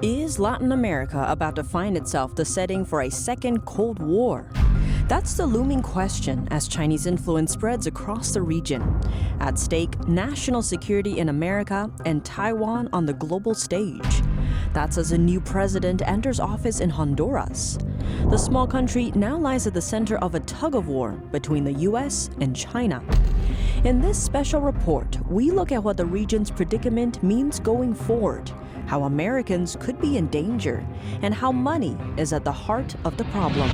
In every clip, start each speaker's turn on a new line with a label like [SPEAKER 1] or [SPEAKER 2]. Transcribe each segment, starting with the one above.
[SPEAKER 1] Is Latin America about to find itself the setting for a second Cold War? That's the looming question as Chinese influence spreads across the region. At stake, national security in America and Taiwan on the global stage. That's as a new president enters office in Honduras. The small country now lies at the center of a tug-of-war between the US and China. In this special report, we look at what the region's predicament means going forward, how Americans could be in danger, and how money is at the heart of the problem.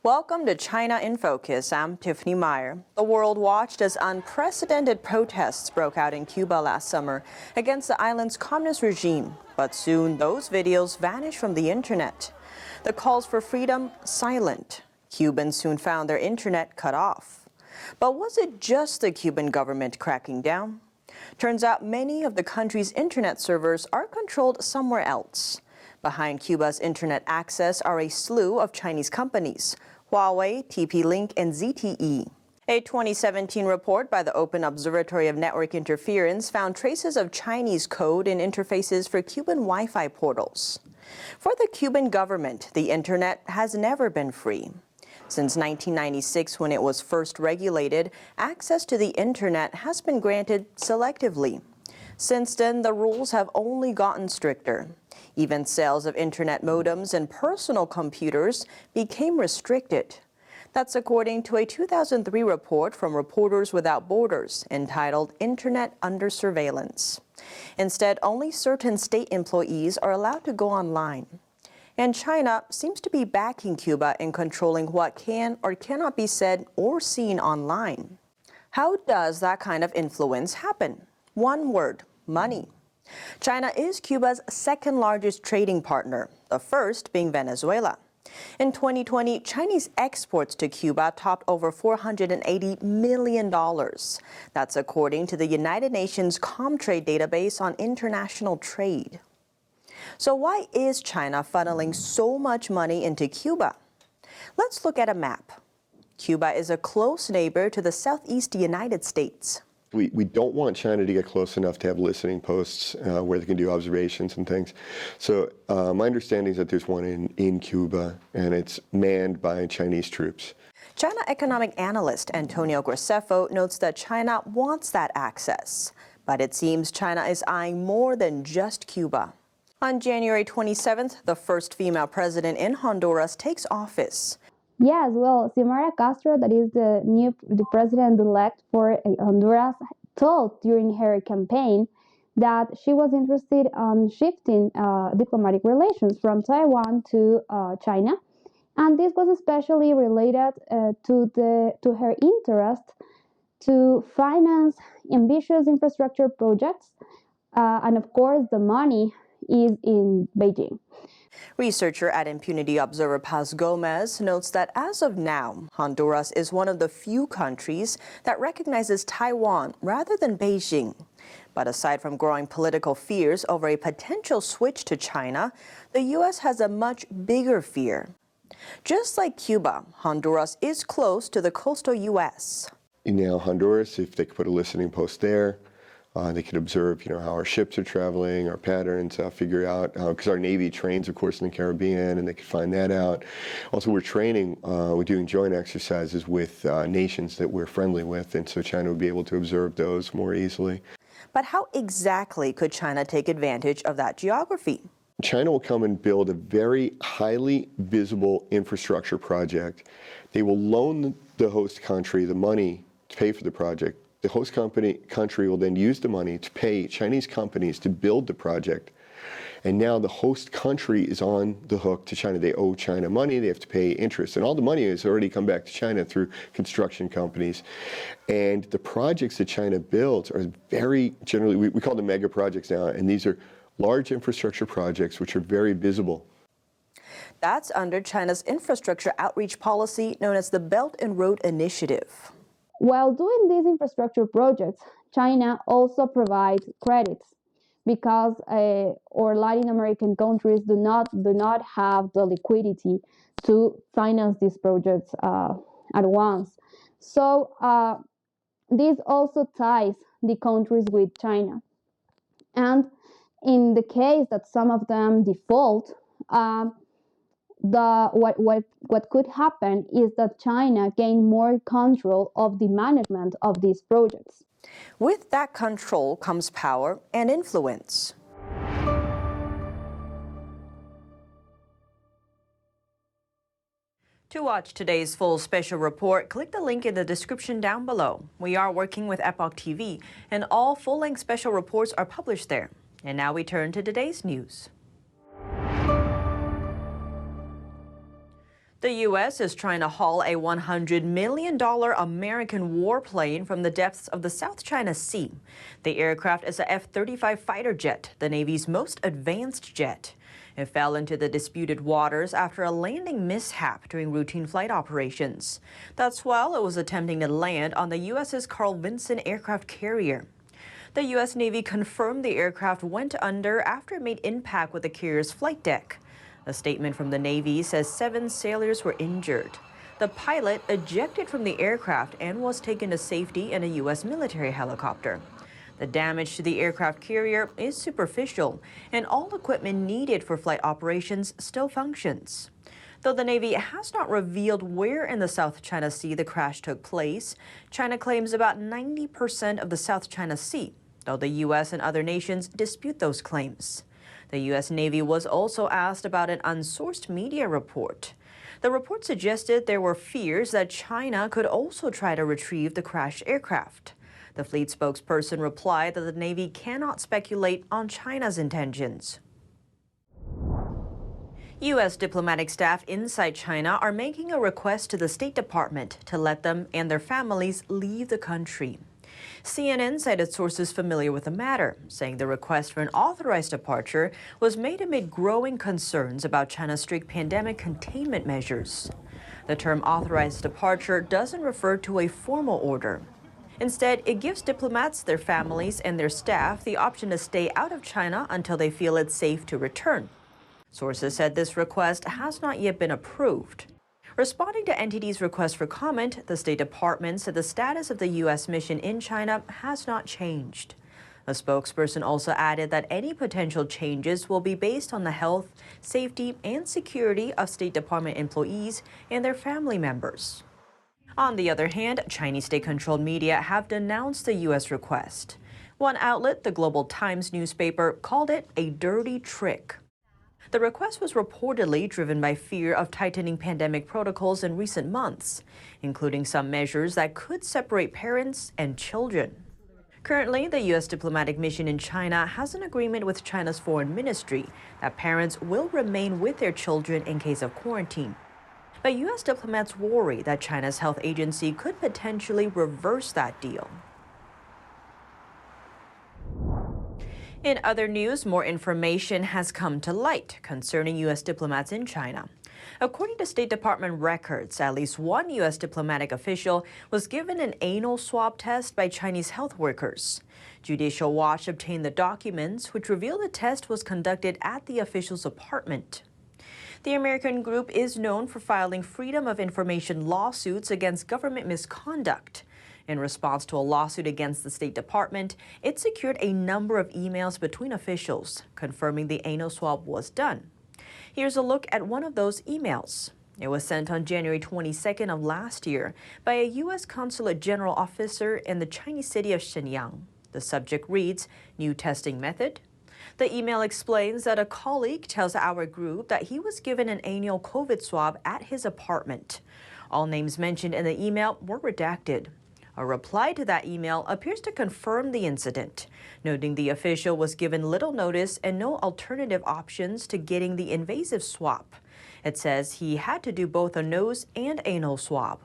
[SPEAKER 1] Welcome to China in Focus. I'm Tiffany Meyer. The world watched as unprecedented protests broke out in Cuba last summer against the island's communist regime. But soon those videos vanished from the internet. The calls for freedom silent. Cubans soon found their internet cut off. But was it just the Cuban government cracking down? Turns out many of the country's internet servers are controlled somewhere else. Behind Cuba's internet access are a slew of Chinese companies: Huawei, TP-Link, and ZTE. A 2017 report by the Open Observatory of Network Interference found traces of Chinese code in interfaces for Cuban Wi-Fi portals. For the Cuban government, the internet has never been free. Since 1996, when it was first regulated, access to the internet has been granted selectively. Since then, the rules have only gotten stricter. Even sales of internet modems and personal computers became restricted. That's according to a 2003 report from Reporters Without Borders entitled Internet Under Surveillance. Instead, only certain state employees are allowed to go online. And China seems to be backing Cuba in controlling what can or cannot be said or seen online. How does that kind of influence happen? One word: money. China is Cuba's second largest trading partner, the first being Venezuela. In 2020, Chinese exports to Cuba topped over $480 million. That's according to the United Nations Comtrade database on international trade. So why is China funneling so much money into Cuba? Let's look at a map. Cuba is a close neighbor to the southeast United States.
[SPEAKER 2] We don't want China to get close enough to have listening posts where they can do observations and things. So my understanding is that there's one in Cuba, and it's manned by Chinese troops.
[SPEAKER 1] China economic analyst Antonio Graceffo notes that China wants that access. But it seems China is eyeing more than just Cuba. On January 27th, the first female president in Honduras takes office.
[SPEAKER 3] Yes, well, Xiomara Castro, that is the president-elect for Honduras, told during her campaign that she was interested in shifting diplomatic relations from Taiwan to China, and this was especially related to her interest to finance ambitious infrastructure projects, and of course, the money is in Beijing.
[SPEAKER 1] Researcher at Impunity Observer Paz Gomez notes that as of now, Honduras is one of the few countries that recognizes Taiwan rather than Beijing. But aside from growing political fears over a potential switch to China, the U.S. has a much bigger fear. Just like Cuba, Honduras is close to the coastal U.S.
[SPEAKER 2] Now, Honduras, if they could put a listening post there, they could observe, how our ships are traveling, our patterns, figure out, because our Navy trains, of course, in the Caribbean, and they could find that out. Also, we're doing joint exercises with nations that we're friendly with, and so China would be able to observe those more easily.
[SPEAKER 1] But how exactly could China take advantage of that geography?
[SPEAKER 2] China will come and build a very highly visible infrastructure project. They will loan the host country the money to pay for the project. The host country will then use the money to pay Chinese companies to build the project. And now the host country is on the hook to China. They owe China money, they have to pay interest. And all the money has already come back to China through construction companies. And the projects that China builds are very generally, we call them mega projects now, and these are large infrastructure projects which are very visible.
[SPEAKER 1] That's under China's infrastructure outreach policy known as the Belt and Road Initiative.
[SPEAKER 3] While doing these infrastructure projects, China also provides credits. because or Latin American countries do not have the liquidity to finance these projects at once. So this also ties the countries with China. And in the case that some of them default, what could happen is that China gain more control of the management of these projects.
[SPEAKER 1] With that control comes power and influence. To watch today's full special report, click the link in the description down below. We are working with Epoch TV, and all full-length special reports are published there. And now we turn to today's news. The U.S. is trying to haul a $100 million American warplane from the depths of the South China Sea. The aircraft is a F-35 fighter jet, the Navy's most advanced jet. It fell into the disputed waters after a landing mishap during routine flight operations. That's while it was attempting to land on the U.S.'s Carl Vinson aircraft carrier. The U.S. Navy confirmed the aircraft went under after it made impact with the carrier's flight deck. A statement from the Navy says 7 sailors were injured. The pilot ejected from the aircraft and was taken to safety in a U.S. military helicopter. The damage to the aircraft carrier is superficial, and all equipment needed for flight operations still functions. Though the Navy has not revealed where in the South China Sea the crash took place, China claims about 90% of the South China Sea, though the U.S. and other nations dispute those claims. The U.S. Navy was also asked about an unsourced media report. The report suggested there were fears that China could also try to retrieve the crashed aircraft. The fleet spokesperson replied that the Navy cannot speculate on China's intentions. U.S. diplomatic staff inside China are making a request to the State Department to let them and their families leave the country. CNN cited sources familiar with the matter, saying the request for an authorized departure was made amid growing concerns about China's strict pandemic containment measures. The term authorized departure doesn't refer to a formal order. Instead, it gives diplomats, their families, and their staff the option to stay out of China until they feel it's safe to return. Sources said this request has not yet been approved. Responding to NTD's request for comment, the State Department said the status of the U.S. mission in China has not changed. A spokesperson also added that any potential changes will be based on the health, safety, and security of State Department employees and their family members. On the other hand, Chinese state-controlled media have denounced the U.S. request. One outlet, the Global Times newspaper, called it a dirty trick. The request was reportedly driven by fear of tightening pandemic protocols in recent months, including some measures that could separate parents and children. Currently, the U.S. diplomatic mission in China has an agreement with China's foreign ministry that parents will remain with their children in case of quarantine. But U.S. diplomats worry that China's health agency could potentially reverse that deal. In other news, more information has come to light concerning U.S. diplomats in China. According to State Department records, at least one U.S. diplomatic official was given an anal swab test by Chinese health workers. Judicial Watch obtained the documents, which reveal the test was conducted at the official's apartment. The American group is known for filing Freedom of Information lawsuits against government misconduct. In response to a lawsuit against the State Department, it secured a number of emails between officials confirming the anal swab was done. Here's a look at one of those emails. It was sent on January 22nd of last year by a U.S. Consulate General officer in the Chinese city of Shenyang. The subject reads, "New testing method." The email explains that a colleague tells our group that he was given an annual COVID swab at his apartment. All names mentioned in the email were redacted. A reply to that email appears to confirm the incident, noting the official was given little notice and no alternative options to getting the invasive swab. It says he had to do both a nose and anal swab.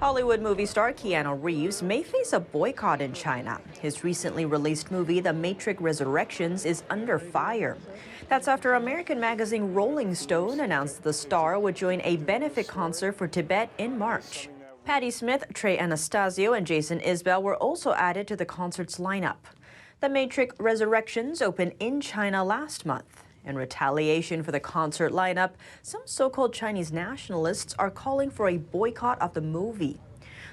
[SPEAKER 1] Hollywood movie star Keanu Reeves may face a boycott in China. His recently released movie, The Matrix Resurrections, is under fire. That's after American magazine Rolling Stone announced the star would join a benefit concert for Tibet in March. Patti Smith, Trey Anastasio, and Jason Isbell were also added to the concert's lineup. The Matrix Resurrections opened in China last month. In retaliation for the concert lineup, some so-called Chinese nationalists are calling for a boycott of the movie.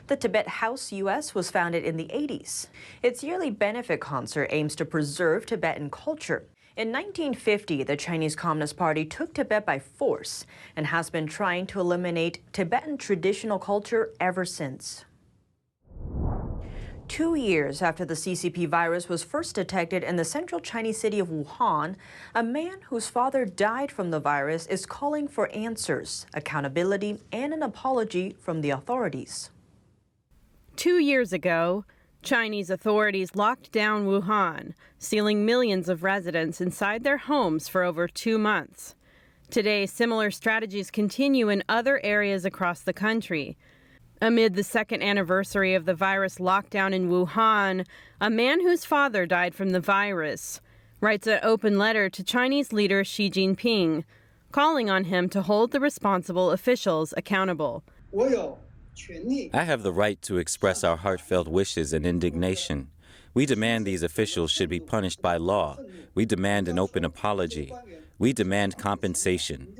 [SPEAKER 1] The Tibet House U.S. was founded in the 80s. Its yearly benefit concert aims to preserve Tibetan culture. In 1950, the Chinese Communist Party took Tibet by force and has been trying to eliminate Tibetan traditional culture ever since. 2 years after the CCP virus was first detected in the central Chinese city of Wuhan, a man whose father died from the virus is calling for answers, accountability, and an apology from the authorities.
[SPEAKER 4] 2 years ago, Chinese authorities locked down Wuhan, sealing millions of residents inside their homes for over 2 months. Today, similar strategies continue in other areas across the country. Amid the second anniversary of the virus lockdown in Wuhan, a man whose father died from the virus writes an open letter to Chinese leader Xi Jinping, calling on him to hold the responsible officials accountable.
[SPEAKER 5] I have the right to express our heartfelt wishes and indignation. We demand these officials should be punished by law. We demand an open apology. We demand compensation.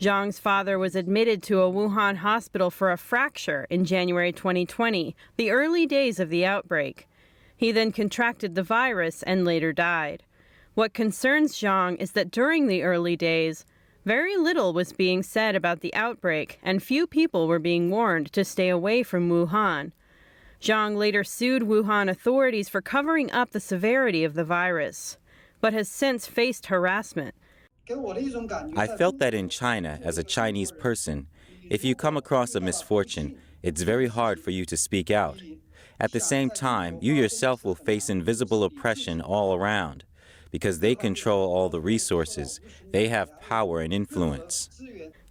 [SPEAKER 4] Zhang's father was admitted to a Wuhan hospital for a fracture in January 2020, the early days of the outbreak. He then contracted the virus and later died. What concerns Zhang is that during the early days, very little was being said about the outbreak, and few people were being warned to stay away from Wuhan. Zhang later sued Wuhan authorities for covering up the severity of the virus, but has since faced harassment.
[SPEAKER 5] I felt that in China, as a Chinese person, if you come across a misfortune, it's very hard for you to speak out. At the same time, you yourself will face invisible oppression all around, because they control all the resources. They have power and influence.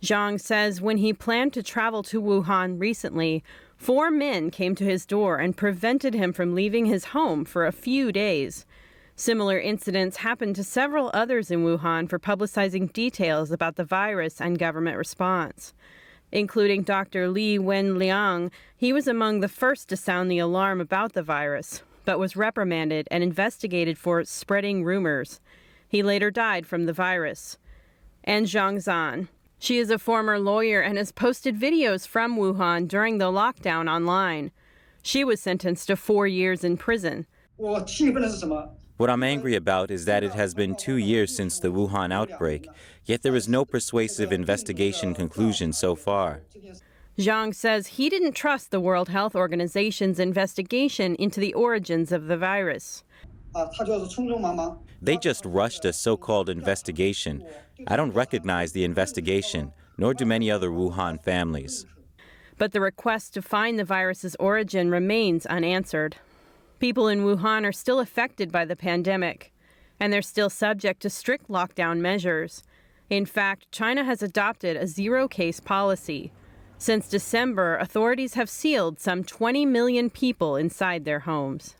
[SPEAKER 4] Zhang says when he planned to travel to Wuhan recently, 4 men came to his door and prevented him from leaving his home for a few days. Similar incidents happened to several others in Wuhan for publicizing details about the virus and government response, including Dr. Li Wenliang. He was among the first to sound the alarm about the virus, but was reprimanded and investigated for spreading rumors. He later died from the virus. And Zhang Zan. She is a former lawyer and has posted videos from Wuhan during the lockdown online. She was sentenced to 4 years in prison.
[SPEAKER 5] What I'm angry about is that it has been 2 years since the Wuhan outbreak, yet there is no persuasive investigation conclusion so far.
[SPEAKER 4] Zhang says he didn't trust the World Health Organization's investigation into the origins of the virus.
[SPEAKER 5] They just rushed a so-called investigation. I don't recognize the investigation, nor do many other Wuhan families.
[SPEAKER 4] But the request to find the virus's origin remains unanswered. People in Wuhan are still affected by the pandemic, and they're still subject to strict lockdown measures. In fact, China has adopted a zero-case policy. Since December, authorities have sealed some 20 million people inside their homes.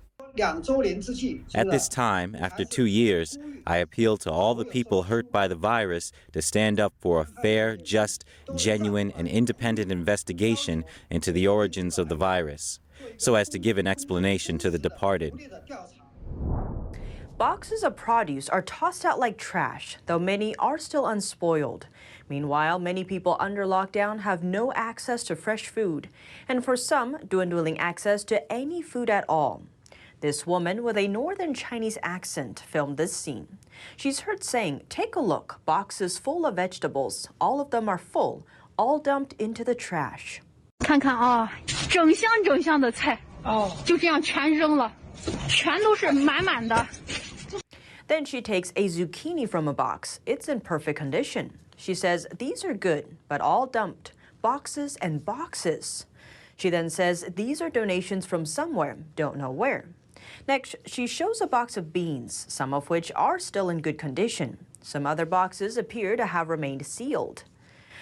[SPEAKER 5] At this time, after 2 years, I appeal to all the people hurt by the virus to stand up for a fair, just, genuine, and independent investigation into the origins of the virus, so as to give an explanation to the departed.
[SPEAKER 1] Boxes of produce are tossed out like trash, though many are still unspoiled. Meanwhile, many people under lockdown have no access to fresh food, and for some, dwindling access to any food at all. This woman with a northern Chinese accent filmed this scene. She's heard saying, "Take a look, boxes full of vegetables. All of them are full, all dumped into the trash."
[SPEAKER 6] 看看啊，整箱整箱的菜，就这样全扔了，全都是满满的。
[SPEAKER 1] Then she takes a zucchini from a box. It's in perfect condition. She says these are good, but all dumped. Boxes and boxes. She then says these are donations from somewhere, don't know where. Next, she shows a box of beans, some of which are still in good condition. Some other boxes appear to have remained sealed.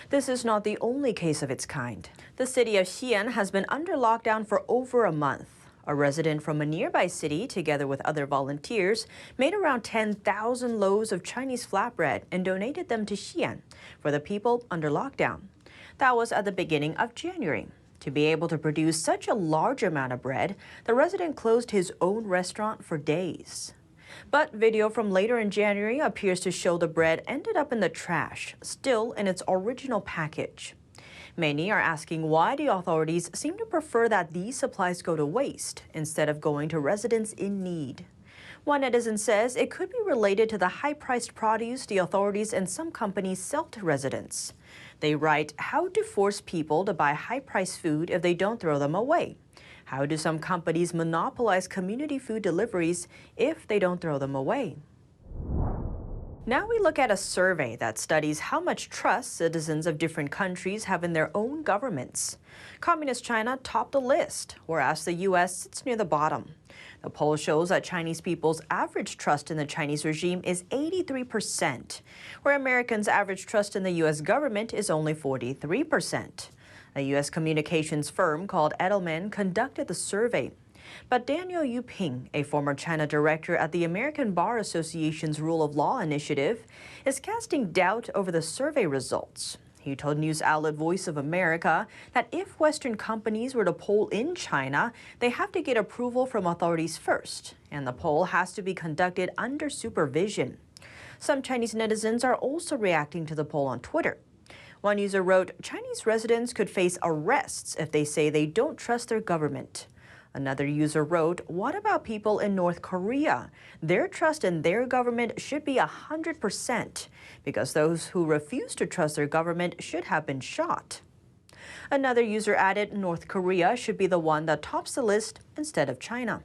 [SPEAKER 1] This is not the only case of its kind. The city of Xi'an has been under lockdown for over a month. A resident from a nearby city, together with other volunteers, made around 10,000 loaves of Chinese flatbread and donated them to Xi'an for the people under lockdown. That was at the beginning of January. To be able to produce such a large amount of bread, the resident closed his own restaurant for days. But video from later in January appears to show the bread ended up in the trash, still in its original package. Many are asking why the authorities seem to prefer that these supplies go to waste instead of going to residents in need. One netizen says it could be related to the high-priced produce the authorities and some companies sell to residents. They write, how to force people to buy high-priced food if they don't throw them away? How do some companies monopolize community food deliveries if they don't throw them away? Now we look at a survey that studies how much trust citizens of different countries have in their own governments. Communist China topped the list, whereas the U.S. sits near the bottom. The poll shows that Chinese people's average trust in the Chinese regime is 83%, where Americans' average trust in the U.S. government is only 43%. A U.S. communications firm called Edelman conducted the survey. But Daniel Yuping, a former China director at the American Bar Association's Rule of Law Initiative, is casting doubt over the survey results. He told news outlet Voice of America that if Western companies were to poll in China, they have to get approval from authorities first, and the poll has to be conducted under supervision. Some Chinese netizens are also reacting to the poll on Twitter. One user wrote, Chinese residents could face arrests if they say they don't trust their government. Another user wrote, what about people in North Korea? Their trust in their government should be 100%, because those who refuse to trust their government should have been shot. Another user added, North Korea should be the one that tops the list instead of China.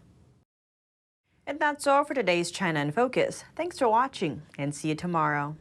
[SPEAKER 1] And that's all for today's China in Focus. Thanks for watching, and see you tomorrow.